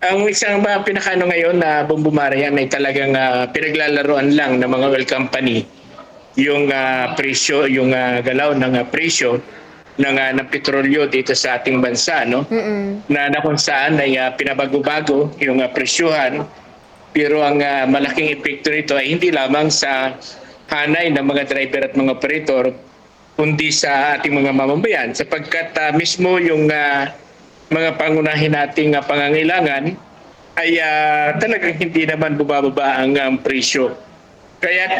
Ang isang pinakaano ngayon na bombomarian ay talagang pinaglalaruan lang ng mga oil company yung presyo, yung galaw ng presyo ng petrolyo dito sa ating bansa, no? Mm. Na kung saan ay pinabago-bago yung presyuhan, pero ang malaking epekto nito ay hindi lamang sa hanay ng mga driver at mga operator, kundi sa ating mga mamamayan sapagkat mismo yung mga pangunahin nating pangangailangan ay talagang hindi naman bumababa ang presyo. Kaya't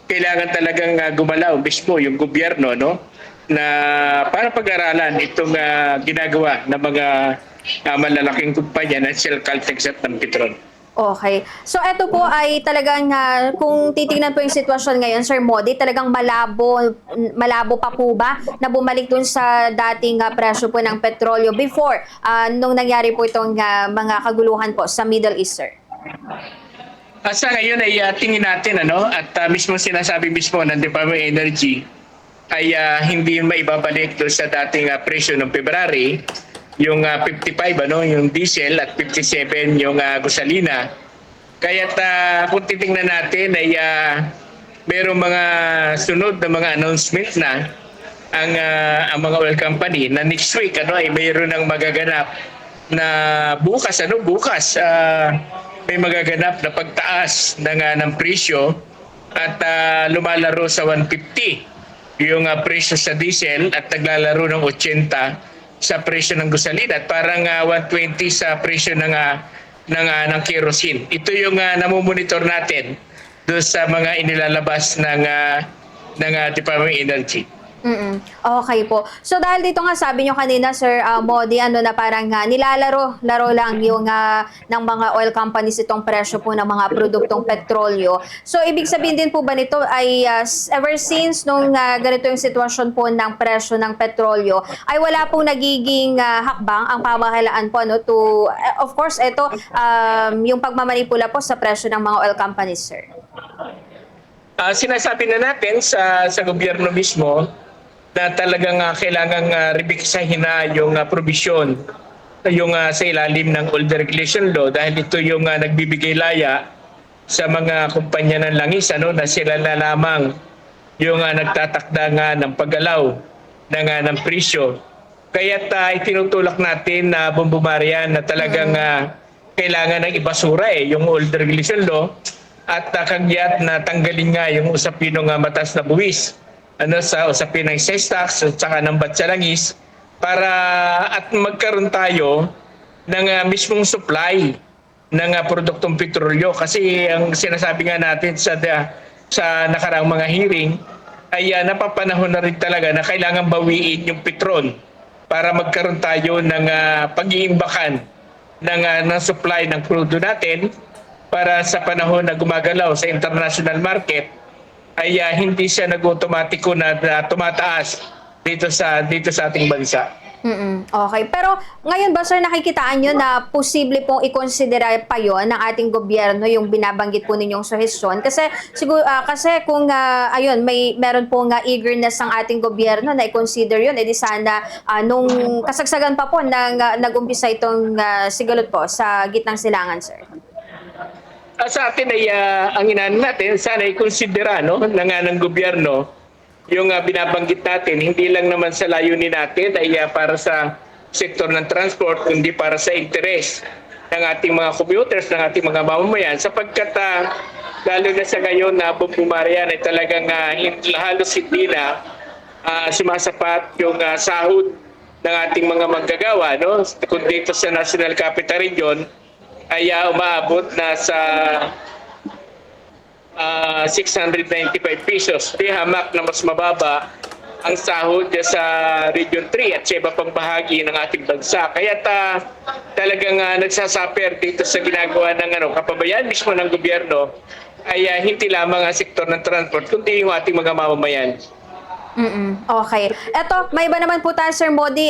kailangan talagang gumalaw mismo yung gobyerno, no, na para pag-aralan itong ginagawa ng mga malalaking kumpanya ng Shell, Caltex at ng Petron. Okay. So eto po ay talagang, kung titingnan po yung sitwasyon ngayon, Sir Modi, talagang malabo pa po ba na bumalik dun sa dating, presyo po ng petrolyo before, nung nangyari po itong, mga kaguluhan po sa Middle East, sir? Sa ngayon ay tingin natin ano at mismo sinasabi mismo ng Department of Energy ay hindi yun maibabalik doon sa dating presyo ng February, yung 55 ano, yung diesel at 57 yung gasolina. Kaya't kung titingnan natin ay mayroong mga sunod na mga announcement na ang mga oil company na next week ano ay mayroon ng magaganap na bukas may magaganap na pagtaas ng presyo at lumalaro sa 150 yung presyo sa diesel at naglalaro ng 80 sa presyo ng gasolina at parang 120 sa presyo ng kerosene. Ito yung namomonitor natin doon sa mga inilalabas ng Department of Energy. Mm. Okay po. So dahil dito nga sabi niyo kanina, Sir, Modi, ano na parang, laro lang yung, ng mga oil companies itong presyo po ng mga produktong petrolyo. So ibig sabihin din po ba nito ay, ever since nung, ganito yung sitwasyon po ng presyo ng petrolyo ay wala pong nagiging, hakbang ang pamahalaan po ano to, of course ito, yung pagmamanipula po sa presyo ng mga oil companies, sir? Sinasabi na natin sa gobyerno mismo na talagang kailangang revisahin na yung probisyon yung sa ilalim ng old regulation law dahil ito yung nagbibigay laya sa mga kumpanya ng langis ano na sila na lamang yung nagtatakda nga ng paggalaw ng presyo. Kaya't itinutulak natin na bombomarian na talagang kailangan ng ibasura yung old regulation law at kagyat na tanggalin nga yung usapin ng mataas na buwis ano sa usapin ng sales tax at saka ng batsa langis para at magkaroon tayo ng mismong supply ng produktong petrolyo kasi ang sinasabi nga natin sa nakaraang mga hearing ay napapanahon na rin talaga na kailangan bawiin yung petron para magkaroon tayo ng pag-iimbakan ng supply ng crudo natin para sa panahon na gumagalaw sa international market ay hindi siya nag-automatiko na tumataas dito sa ating bansa. Okay. Pero ngayon ba, sir, nakikitaan nyo na posible pong i-consider pa yon ng ating gobyerno yung binabanggit po ninyong suhestyon? Kasi siguro, kasi kung ayun, meron pong eagerness ang ating gobyerno na i-consider yun, edi sana nung kasagsagan pa po nag-umpisa itong sigalot po sa gitnang silangan, sir. Sa atin ay ang inaano natin, sana i-considera no, ng gobyerno yung binabanggit natin, hindi lang naman sa layunin natin ay para sa sektor ng transport, kundi para sa interes ng ating mga commuters, ng ating mga mamamayan, sapagkat lalo na sa ngayon na bumaryan ay talagang halos hindi na sumasapat yung sahod ng ating mga manggagawa, no? Kundi ito sa National Capital Region ay umaabot na sa 695 pesos. Di hamak na mas mababa ang sahod sa Region 3 at sa iba pang bahagi ng ating bansa. Kaya talagang nagsasaper dito sa ginagawa ng kapabayaan mismo ng gobyerno ay hindi lamang ang sektor ng transport, kundi yung ating mga mamamayan. Okay. Eto, may iba naman po tayo, Sir Modi.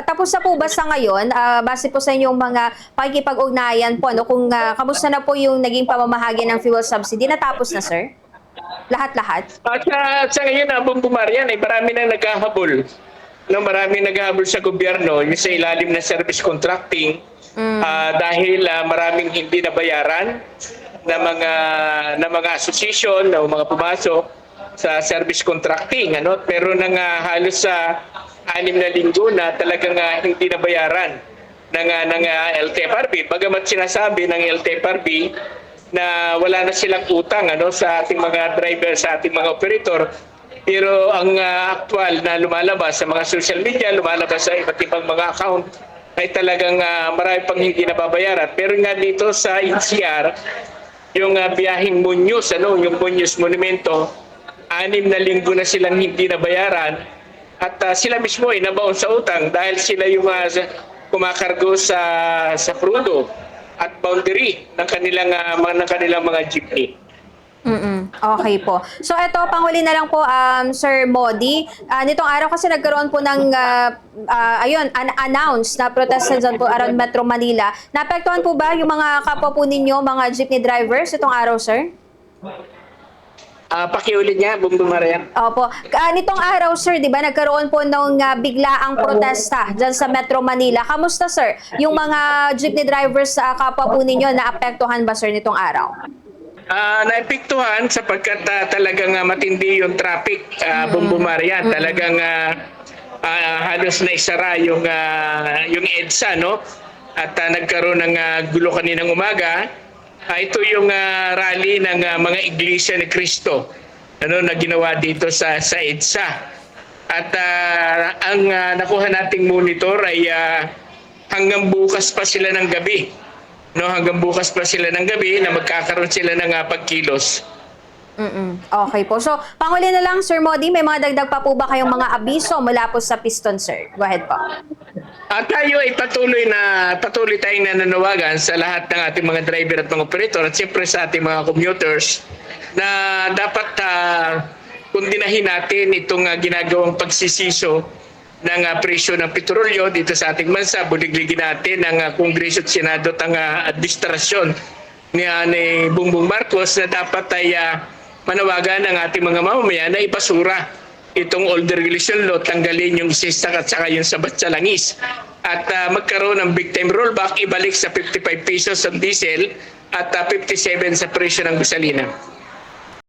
Tapos na po ba sa ngayon, base po sa inyong mga pakikipag-ugnayan po, ano, kung kamusta na po yung naging pamamahagi ng fuel subsidy? Natapos na, sir? Lahat-lahat? Sa ngayon, bumaryan ay marami nang naghahabol. No, marami naghahabol sa gobyerno yung sa ilalim ng service contracting Dahil maraming hindi nabayaran na mga association na mga pumasok sa service contracting, ano, pero nang halos sa 6 na linggo na talagang hindi nabayaran ng LTFRB. Bagamat sinasabi ng LTFRB na wala na silang utang, ano, sa ating mga driver, sa ating mga operator, pero ang actual na lumalabas sa mga social media, lumalabas sa iba't ibang mga account, ay talagang marami pang hindi nababayaran. Pero nga dito sa NCR, yung biyaheng Muñoz, ano, yung Muñoz Monumento, 6 na linggo na silang hindi nabayaran at sila mismo ay nabaon sa utang dahil sila yung kumakargo sa crudo at boundary ng kanilang mga jeepney. Okay po. So ito, panghuli na lang po, Sir Modi. Nitong araw kasi nagkaroon po ng announce na protesta dyan po around Metro Manila. Naapektuhan po ba yung mga kapwa po ninyo, mga jeepney drivers itong araw, sir? Pakiulit niya, Marian. Opo. Nitong araw, sir, di ba, nagkaroon po ng biglaang protesta dyan sa Metro Manila. Kamusta, sir? Yung mga jeepney drivers sa kapwa po ninyo, naapektuhan ba, sir, nitong araw? Naepektuhan sapagkat talagang matindi yung traffic, Marian. Talagang halos na isara yung EDSA, no? At nagkaroon ng gulo kaninang umaga. Ito yung rally ng mga Iglesia ni Cristo, ano, na ginawa dito sa EDSA. At ang nakuha nating monitor ay hanggang bukas pa sila ng gabi. No, hanggang bukas pa sila ng gabi na magkakaroon sila ng pagkilos. Okay po. So, panghuli na lang, Sir Modi, may mga dagdag pa po ba kayong mga abiso mula po sa Piston, sir? Go ahead po. Tayo ay patuloy tayong nananawagan sa lahat ng ating mga driver at mga operator at siyempre sa ating mga commuters na dapat kundinahin natin itong ginagawang pagsisiso ng presyo ng petrolyo dito sa ating bansa. Buligligin natin ang Kongreso at Senado at ang administrasyon ni Bongbong Marcos na dapat ay manawagan ng ating mga mamamayan na ipasura itong old regulation law, tanggalin yung sistak at saka yung sabat sa langis. At magkaroon ng big time rollback, ibalik sa 55 pesos ang diesel at 57 sa presyo ng gasolina.